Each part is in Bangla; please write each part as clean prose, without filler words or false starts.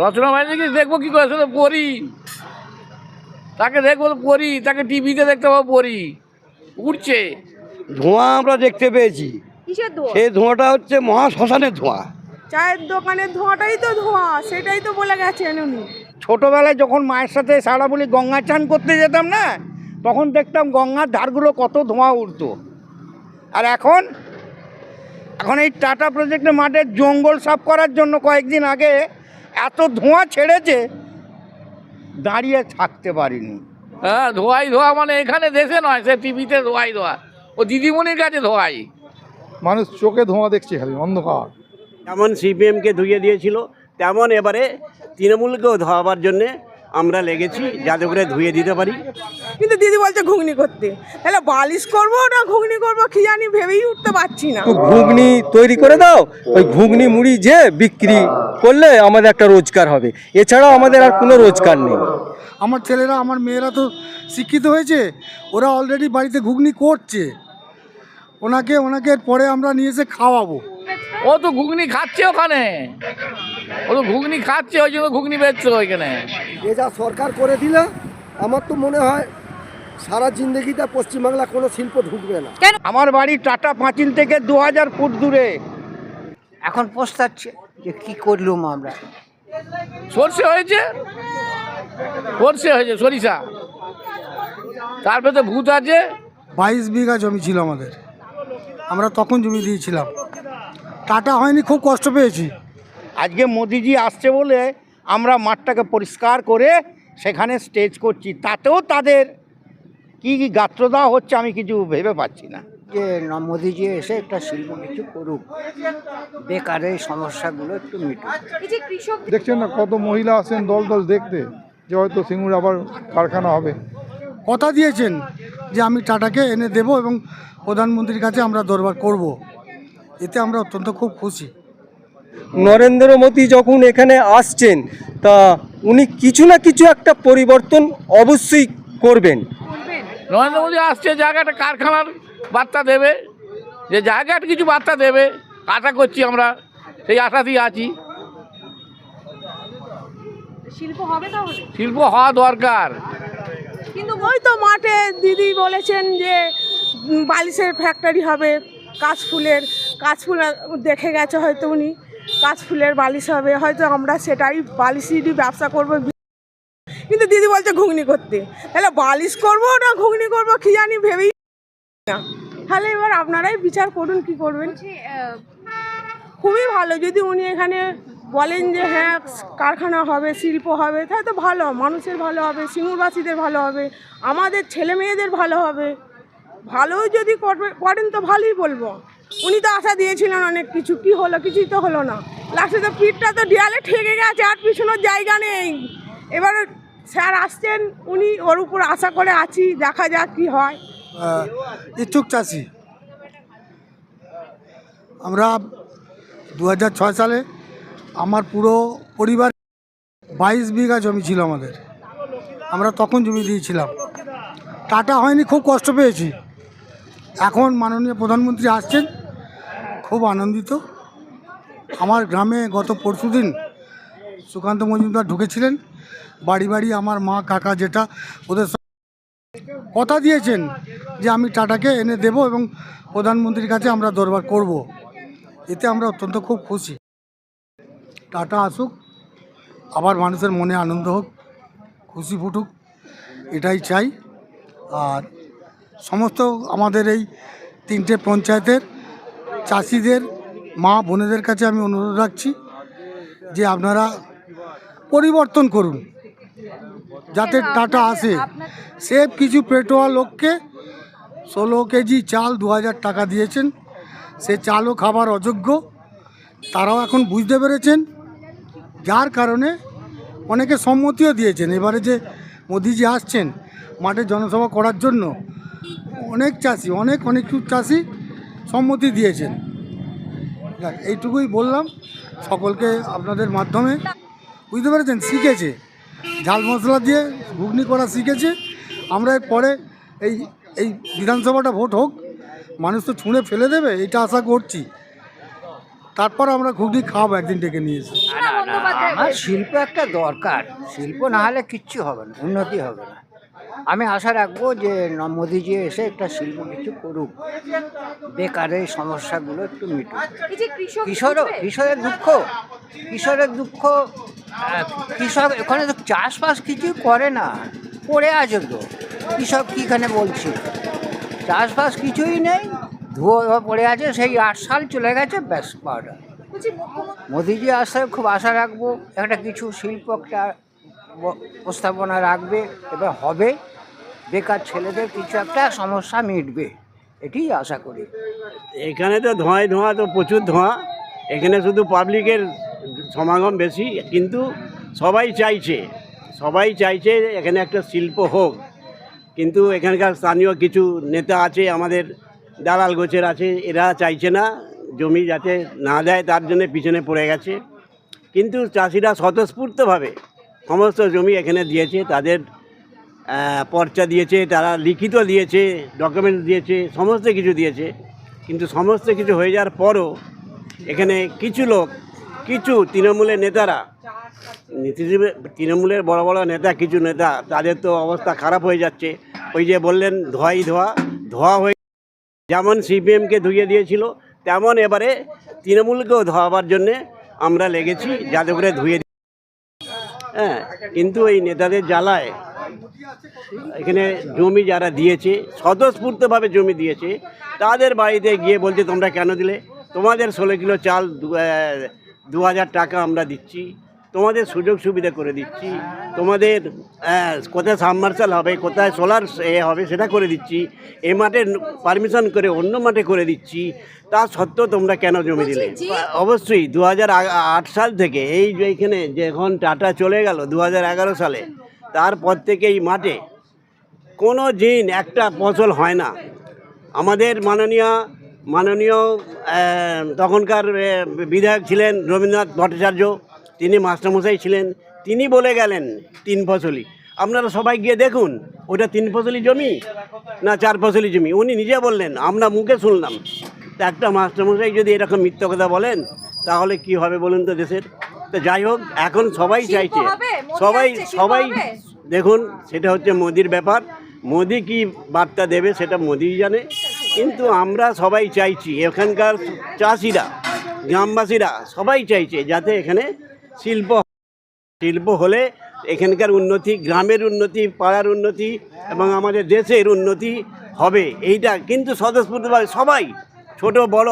রচনা ব্যানার্জিকে দেখবো কি করে, শুধু পড়ি, তাকে দেখবো তো পড়ি, তাকে টিভিতে দেখতে পাবো পড়ি, উঠছে ধোঁয়া আমরা দেখতে পেয়েছি। কিসের ধোঁয়া? সেই ধোঁয়াটা হচ্ছে মহাশ্মশানের ধোঁয়া। চায়ের দোকানের ধোঁয়াটাই তো ধোঁয়া, সেটাই তো বলে গেছেন উনি। ছোটোবেলায় যখন মায়ের সাথে সারা বলি গঙ্গা চান করতে যেতাম না, তখন দেখতাম গঙ্গার ধারগুলো কত ধোঁয়া উঠতো। আর এখন এই টাটা প্রজেক্টের মাঠের জঙ্গল সাফ করার জন্য কয়েকদিন আগে এত ধোঁয়া ছেড়েছে, দাঁড়িয়ে থাকতে পারিনি। হ্যাঁ, ধোয়াই ধোয়া, মানে এখানে দেশে নয়, সে টিভিতে ধোয়াই ধোয়া, ও দিদিমণির কাছে ধোয়াই। মানুষ চোখে ধোঁয়া দেখছে, খালি অন্ধকার। যেমন সিপিএমকে ধুয়ে দিয়েছিল, তেমন এবারে তৃণমূলকেও ধোয়াবার জন্যে আমরা লেগেছি, যাতে করে ধুয়ে দিতে পারি। কিন্তু দিদি বলছে ঘুগনি করতে, তাহলে বালিশ করবো না ঘুগনি করবো কি জানি, ভেবেই উঠতে পারছি না। ঘুগনি তৈরি করে দাও, ওই ঘুগনি মুড়ি যে বিক্রি করলে আমাদের একটা রোজগার হবে, এছাড়াও আমাদের আর কোনো রোজগার নেই। আমার ছেলেরা, আমার মেয়েরা তো শিক্ষিত হয়েছে, ওরা অলরেডি বাড়িতে ঘুগনি করছে, ওনাকে পরে আমরা নিয়ে এসে খাওয়াবো। ও তো ঘুগনি খাচ্ছে ওখানে, ও তো ঘুগনি খাচ্ছে, ওই জন্য ঘুগনি বেচছে ওইখানে। এ যা সরকার করে দিলে, আমার তো মনে হয় সারা জিন্দগিতে পশ্চিমবাংলা কোনো শিল্প ঢুকবে না। আমার বাড়ি টাটা পাঁচিল থেকে 2000 ফুট দূরে। এখন পস্তাচ্ছে যে কি করলুম আমরা। সর্ষে হয়েছে, সরিষা, তারপরে তো ভূত আছে। 22 বিঘা জমি ছিল আমাদের, আমরা তখন জমি দিয়েছিলাম। টাটা হয়নি, খুব কষ্ট পেয়েছি। আজকে মোদিজি আসছে বলে আমরা মাঠটাকে পরিষ্কার করে সেখানে স্টেজ করছি, তাতেও তাদের কি গাত্রদাহ হচ্ছে আমি কিছু ভেবে পাচ্ছি না। যে মোদিজি এসে একটা শিল্প কিছু করুক, বেকারের সমস্যাগুলো একটু মিটুক। এই যে কৃষক, দেখছেন না কত মহিলা আসেন দল দল দেখতে, যে হয়তো সিঙ্গুর আবার কারখানা হবে। কথা দিয়েছেন যে আমি টাটাকে এনে দেব এবং প্রধানমন্ত্রীর কাছে আমরা দরবার করব, এতে আমরা অত্যন্ত খুব খুশি। নরেন্দ্র মোদী যখন এখানে আসছেন, তা উনি কিছু না কিছু একটা পরিবর্তন অবশ্যই করবেন। নরেন্দ্র মোদী আসছে, জায়গাটা কারখানার বার্তা দেবে, যে জায়গাটা কিছু বার্তা দেবে, আশা করছি আমরা, সেই আশাতেই আছি। শিল্প হবে তাহলে? শিল্প হওয়া দরকার। কিন্তু ওই তো মাঠে দিদি বলেছেন যে বালিশের ফ্যাক্টরি হবে, কাশফুল দেখে গেছে হয়তো উনি, কাশফুলের বালিশ হবে, হয়তো আমরা সেটাই বালিশেরই ব্যবসা করব। কিন্তু দিদি বলছে ঘুগনি করতে, তাহলে বালিশ করবো না ঘুগনি করবো কি জানি, ভেবেই না। তাহলে এবার আপনারাই বিচার করুন কি করবেন। খুবই ভালো যদি উনি এখানে বলেন যে হ্যাঁ কারখানা হবে, শিল্প হবে, তাহলে তো ভালো, মানুষের ভালো হবে, সিঙ্গুরবাসীদের ভালো হবে, আমাদের ছেলে মেয়েদের ভালো হবে। ভালোই যদি করেন তো ভালোই বলবো। উনি তো আশা দিয়েছিলেন অনেক কিছু, কি হলো? কিছুই তো হলো না। লাস্টে তো পিঠটা তো দেয়ালে ঠেকে গেছে, আর পিছনের জায়গা নেই। এবার স্যার আসছেন, উনি ওর উপর আশা করে আছি, দেখা যাক কি হয়। ইচ্ছুক চাষি আমরা। 2006 সালে আমার পুরো পরিবার 22 বিঘা জমি ছিল আমাদের, আমরা তখন জমি দিয়েছিলাম। টাটা হয়নি, খুব কষ্ট পেয়েছি। এখন মাননীয় প্রধানমন্ত্রী আসছেন, খুব আনন্দিত। আমার গ্রামে গত পরশুদিন সুকান্ত মজুমদার ঢুকেছিলেন, বাড়ি বাড়ি আমার মা, কাকা, জেঠা ওদের কথা দিয়েছেন যে আমি টাটাকে এনে দেব এবং প্রধানমন্ত্রীর কাছে আমরা দরবার করব, এতে আমরা অত্যন্ত খুব খুশি। টাটা আসুক, আবার মানুষের মনে আনন্দ হোক, খুশি ফুটুক, এটাই চাই। আর সমস্ত আমাদের এই 3টে পঞ্চায়েতের চাষিদের মা বোনেদের কাছে আমি অনুরোধ রাখছি যে আপনারা পরিবর্তন করুন, যাতে টাটা আসে। সেফ কিছু পেটোয়া লোককে 16 কেজি চাল 2000 টাকা দিয়েছেন, সে চালও খাবার অযোগ্য, তারাও এখন বুঝতে পেরেছেন, যার কারণে অনেকে সম্মতিও দিয়েছেন। এবারে যে মোদিজি আসছেন মাঠে জনসভা করার জন্য, অনেক চাষি, অনেক চাষি সম্মতি দিয়েছেন। এইটুকুই বললাম সকলকে আপনাদের মাধ্যমে, বুঝতে পেরেছেন, শিখেছে, ঝাল মশলা দিয়ে ঘুগনি করা শিখেছে। আমরা পরে এই বিধানসভাটা ভোট হোক, মানুষ তো ছুঁড়ে ফেলে দেবে, এটা আশা করছি। তারপর আমরা ঘুগনি খাওয়াবো একদিন ডেকে নিয়েছি। আমার শিল্প একটা দরকার, শিল্প না হলে কিচ্ছু হবে না, উন্নতি হবে না। আমি আশা রাখবো যে মোদিজি এসে একটা শিল্প কিছু করুক, বেকারের সমস্যাগুলো একটু মিটুক। কিশোরের দুঃখ কৃষক এখানে তো চাষবাস কিছু করে না, পড়ে আছে তো। কৃষক কীখানে বলছে চাষবাস কিছুই নেই, ধুয়ো পড়ে আছে, সেই 8 সাল চলে গেছে, ব্যাস পাওয়াটা। মোদিজি আসলে খুব আশা রাখবো একটা কিছু শিল্প একটা প্রস্তাবনা রাখবে, এবার হবে, বেকার ছেলেদের কিছু একটা সমস্যা মিটবে, এটাই আশা করি। এখানে তো ধোঁয়া তো প্রচুর ধোঁয়া, এখানে শুধু পাবলিকের সমাগম বেশি, কিন্তু সবাই চাইছে এখানে একটা শিল্প হোক। কিন্তু এখানকার স্থানীয় কিছু নেতা আছে, আমাদের দালাল গোছের আছে, এরা চাইছে না, জমি যাতে না দেয় তার জন্য পিছনে পড়ে গেছে। কিন্তু চাষিরা স্বতঃস্ফূর্তভাবে সমস্ত জমি এখানে দিয়েছে, তাদের পর্চা দিয়েছে, তারা লিখিত দিয়েছে, ডকুমেন্ট দিয়েছে, সমস্ত কিছু দিয়েছে। কিন্তু সমস্ত কিছু হয়ে যাওয়ার পরও এখানে কিছু তৃণমূলের নেতারা, তৃণমূলের বড় বড় নেতা, কিছু নেতা, তাদের তো অবস্থা খারাপ হয়ে যাচ্ছে। ওই যে বললেন ধোয়া হয়ে, যেমন সিপিএমকে ধুয়ে দিয়েছিল, তেমন এবারে তৃণমূলকেও ধোয়াবার জন্যে আমরা লেগেছি, যাতে করে ধুয়ে দিই। হ্যাঁ, কিন্তু এই নেতাদের জ্বালায় এখানে জমি যারা দিয়েছে, স্বতঃস্ফূর্তভাবে জমি দিয়েছে, তাদের বাড়িতে গিয়ে বলছে তোমরা কেন দিলে, তোমাদের 16 কিলো চাল 2000 টাকা আমরা দিচ্ছি, তোমাদের সুযোগ সুবিধা করে দিচ্ছি, তোমাদের কোথায় সাবমার্শাল হবে, কোথায় সোলার হবে সেটা করে দিচ্ছি, এ মাঠে পারমিশন করে অন্য মাঠে করে দিচ্ছি, তা সত্ত্বেও তোমরা কেন জমি দিলে? অবশ্যই 2008 সাল থেকে এইখানে যখন টাটা চলে গেল 2011 সালে, তারপর থেকে এই মাঠে কোনো দিন একটা ফসল হয় না। আমাদের মাননীয় তখনকার বিধায়ক ছিলেন রবীন্দ্রনাথ ভট্টাচার্য, তিনি মাস্টারমশাই ছিলেন, তিনি বলে গেলেন 3 ফসলি। আপনারা সবাই গিয়ে দেখুন, ওটা 3 ফসলি জমি না 4 ফসলি জমি, উনি নিজে বললেন, আমরা মুখে শুনলাম। তা একটা মাস্টারমশাই যদি এরকম মিথ্যা কথা বলেন, তাহলে কি হবে বলুন তো দেশের? তো যাই হোক, এখন সবাই চাইছে, সবাই দেখুন, সেটা হচ্ছে মোদির ব্যাপার। মোদি কি বার্তা দেবে সেটা মোদিই জানে। কিন্তু আমরা সবাই চাইছি, এখানকার চাষিরা, গ্রামবাসীরা সবাই চাইছে যাতে এখানে শিল্প হলে এখানকার উন্নতি, গ্রামের উন্নতি, পাড়ার উন্নতি এবং আমাদের দেশের উন্নতি হবে। এইটা কিন্তু স্বতঃস্ফূর্তভাবে সবাই, ছোট বড়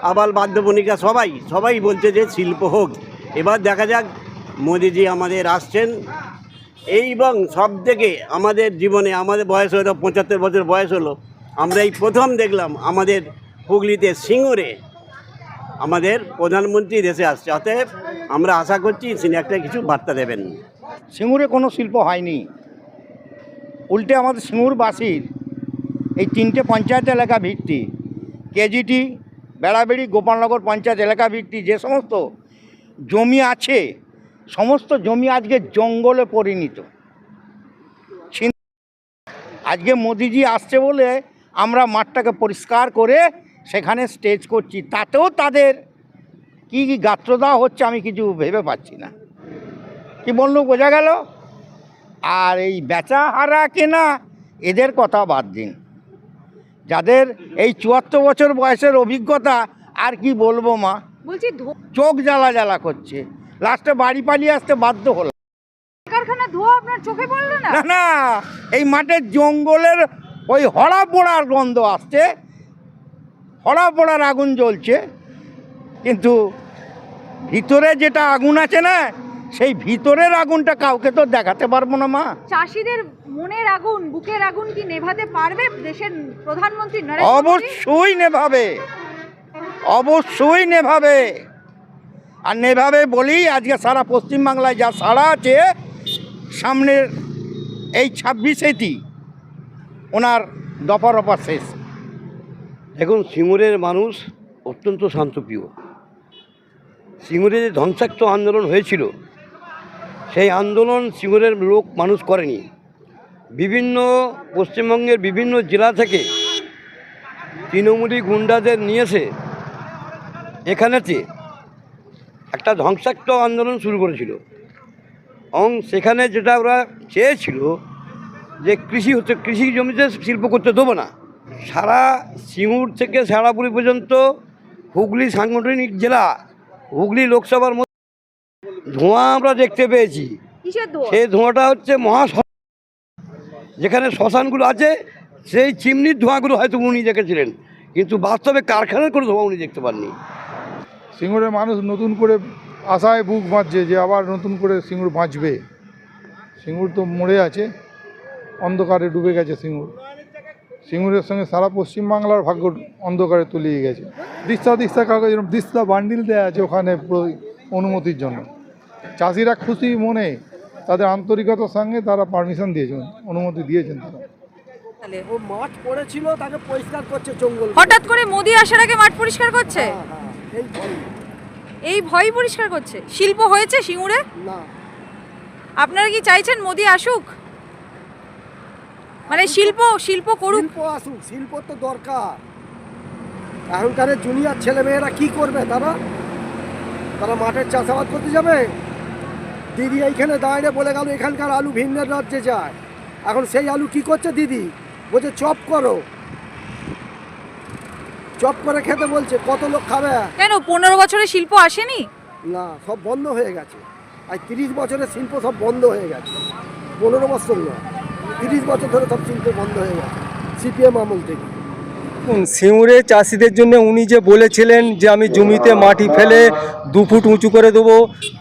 আবাল বাধ্যবনিকা সবাই বলছে যে শিল্প হোক। এবার দেখা যাক, মোদিজি আমাদের আসছেন, এবং সব থেকে আমাদের জীবনে, আমাদের বয়স হলো 75 বছর বয়স হলো, আমরা এই প্রথম দেখলাম আমাদের হুগলিতে সিঙ্গুরে আমাদের প্রধানমন্ত্রী দেশে আসছে। অতএব আমরা আশা করছি তিনি একটা কিছু বার্তা দেবেন। সিঙ্গুরে কোনো শিল্প হয়নি, উল্টে আমাদের সিঙ্গুরবাসীর এই 3টে পঞ্চায়েত এলাকা ভিত্তি, কেজিটি, বেড়াবেড়ি, গোপালনগর পঞ্চায়েত এলাকা ভিত্তি যে সমস্ত জমি আছে, সমস্ত জমি আজকে জঙ্গলে পরিণত। আজকে মোদিজি আসছে বলে আমরা মাঠটাকে পরিষ্কার করে সেখানে স্টেজ করছি, তাতেও তাদের কি গাত্রদাহ হচ্ছে আমি কিছু ভেবে পাচ্ছি না। কি বললো বোঝা গেল? আর এই বেচা হারা কেনা এদের কথা বাদ দিন, যাদের এই 74 বছর বয়সের অভিজ্ঞতা, আর কি বলবো মা, বলছি চোখ জ্বালা করছে, লাস্টে বাড়ি পালিয়ে আসতে বাধ্য হলো। কারখানা ধোয়া আপনার চোখে পড়লো না? না, এই মাঠের জঙ্গলের ওই হড়া পোড়ার গন্ধ আসছে, হড়া পোড়ার আগুন জ্বলছে, কিন্তু ভিতরে যেটা আগুন আছে না, সেই ভিতরের আগুনটা কাউকে তো দেখাতে পারবো না মা। চাষিদের মনের আগুন, বুকের আগুন কি নেভাতে পারবে দেশের প্রধানমন্ত্রী নরেন্দ্র মোদী? অবশ্যই নেভাবে, আর নেভাবে বলেই আজকে সারা পশ্চিমবাংলায় যা সাড়া আছে, সামনের এই 26এটি ওনার দফা শেষ। দেখুন, সিঙ্গুরের মানুষ অত্যন্ত শান্তপ্রিয়। সিঙ্গুরে যে ধ্বংসাত্মক আন্দোলন হয়েছিল, সেই আন্দোলন সিঙ্গুরের মানুষ করেনি। পশ্চিমবঙ্গের বিভিন্ন জেলা থেকে তৃণমূলী গুন্ডাদের নিয়ে এসে এখানেতে একটা ধ্বংসাত্মক আন্দোলন শুরু করেছিল এবং সেখানে যেটা ওরা চেয়েছিল যে কৃষি জমিতে শিল্প করতে দেবো না। সারা সিঙ্গুর থেকে শেওড়াফুলি পর্যন্ত হুগলি সাংগঠনিক জেলা, হুগলি লোকসভার মধ্যে ধোঁয়া আমরা দেখতে পেয়েছি। সেই ধোঁয়াটা হচ্ছে যেখানে শ্মশানগুলো আছে সেই চিমনির ধোঁয়াগুলো হয়তো উনি দেখেছিলেন, কিন্তু বাস্তবে কারখানার কোনো ধোঁয়া উনি দেখতে পাননি। সিঙ্গুরের মানুষ নতুন করে আশায় বুক বাঁধছে যে আবার নতুন করে সিঙ্গুর বাঁচবে। সিঙ্গুর তো মরে আছে, অন্ধকারে ডুবে গেছে সিঙ্গুর। সিঙ্গুরের সঙ্গে সারা পশ্চিমবাংলার ভাগ্য অন্ধকারে তলিয়ে গেছে। দিস্তা কাগজ এরকম দিস্তা বান্ডিল দেওয়া আছে ওখানে অনুমতির জন্য। চাষিরা খুশি মনে, তাদের আন্তরিকতার সঙ্গে তারা পারমিশন দিয়েছেন, অনুমতি দিয়েছেন তারা। ও মাঠ পড়েছিল, তাকে পরিষ্কার করছে জঙ্গল। হঠাৎ করে মোদি আসার আগে মাঠ পরিষ্কার করছে, এই ভয় পরিষ্কার করছে। শিল্প হয়েছে সিঙ্গুরে না? আপনারা কি চাইছেন মোদি আসুক, মানে শিল্প করুক? শিল্প আসুক, শিল্প তো দরকার। এখনকার জুনিয়র ছেলেমেয়েরা কি করবে? তারা মাঠের চাষাবাদ করতে যাবে? দিদি এইখানে দাঁড়িয়ে বলে গেল এখানকার আলু ভিন্নের রাজ্যে যায়। এখন সেই আলু কি করছে দিদি? বলছে চপ করো, চপ করে খেতে বলছে। কত লোক খাবে? কেন 15 বছরে শিল্প আসেনি? না, সব বন্ধ হয়ে গেছে। আর 30 বছরের শিল্প সব বন্ধ হয়ে গেছে। 15 বছর নয়, 30 বছর ধরে সব শিল্প বন্ধ হয়ে গেছে সিপিএম আমল থেকে। সিঙ্গুরে চাষিদের জন্য উনি যে বলেছিলেন যে আমি জমিতে মাটি ফেলে 2 ফুট উঁচু করে দেবো,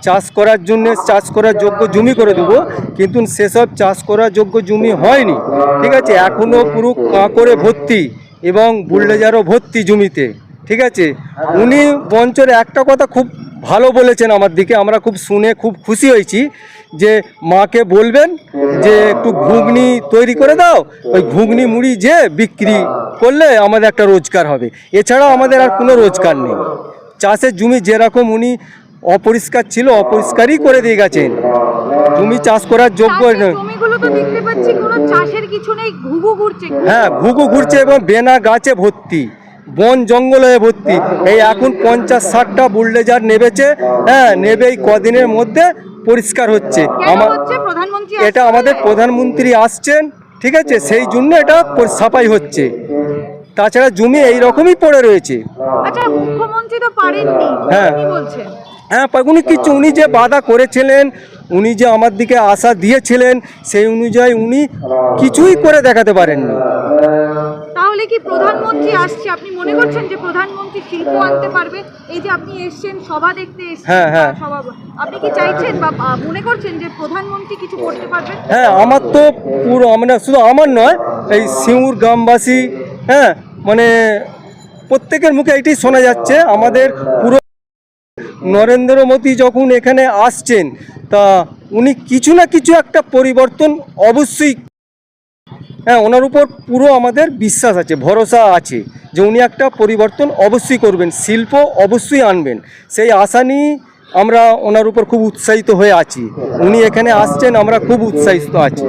চাষ করার জন্য চাষ করার যোগ্য জমি করে দেবো, কিন্তু সেসব চাষ করার যোগ্য জমি হয়নি। ঠিক আছে, এখনও পুরো কাঁকড়ে ভর্তি এবং বুলডোজারও ভর্তি জমিতে। ঠিক আছে, উনি মঞ্চের একটা কথা খুব ভালো বলেছেন আমার দিকে, আমরা খুব শুনে খুব খুশি হয়েছি যে মাকে বলবেন যে একটু ঘুগনি তৈরি করে দাও, ওই ঘুগনি মুড়ি যে বিক্রি করলে আমাদের একটা রোজগার হবে। এছাড়া আমাদের আর কোনো রোজগার নেই। চাষের জমি যেরকম উনি অপরিষ্কার ছিল অপরিষ্কারই করে দিয়ে গেছেন, জমি চাষ করার যোগ্য। জমিগুলো তো দেখতে পাচ্ছি কোনো চাষের কিছু নেই, ঘুঘু ঘুরছে। হ্যাঁ, ঘুঘু ঘুরছে এবং বেনা গাছে ভর্তি, বন জঙ্গল হয়ে ভর্তি। এই এখন 50-60টা বুলডোজার নেবেছে, হ্যাঁ নেবে, এই কদিনের মধ্যে পরিষ্কার হচ্ছে। এটা আমাদের প্রধানমন্ত্রী আসছেন, ঠিক আছে, সেই জন্য এটা সাফাই হচ্ছে। তাছাড়া জমি এই রকমই পড়ে রয়েছে। আচ্ছা, মুখ্যমন্ত্রী তো পারেননি, হ্যাঁ কি বলছেন? হ্যাঁ, উনি যে বাধা করেছিলেন, উনি যে আমার দিকে আশা দিয়েছিলেন, সেই অনুযায়ী উনি কিছুই করে দেখাতে পারেননি। তাহলে কি প্রধানমন্ত্রী আসছে, আপনি মনে করছেন যে প্রধানমন্ত্রী শিল্প আনতে পারবে? এই যে আপনি এসেছেন, সভা দেখতে এসেছেন, হ্যাঁ, আপনি কি চাইছেন বা মনে করছেন যে প্রধানমন্ত্রী কিছু করতে পারবেন? হ্যাঁ, আমার তো পুরো, মানে শুধু আমার নয়, এই সিঙ্গুর গ্রামবাসী, হ্যাঁ মানে প্রত্যেকের মুখে এটাই শোনা যাচ্ছে, আমাদের পুরো নরেন্দ্র মোদী যখন এখানে আসছেন তা উনি কিছু না কিছু একটা পরিবর্তন অবশ্যই, হ্যাঁ ওনার উপর পুরো আমাদের বিশ্বাস আছে, ভরসা আছে যে উনি একটা পরিবর্তন অবশ্যই করবেন, শিল্প অবশ্যই আনবেন। সেই আশা নিয়ে আমরা ওনার উপর খুব উৎসাহিত হয়ে আছি। উনি এখানে আসছেন, আমরা খুব উৎসাহিত আছি।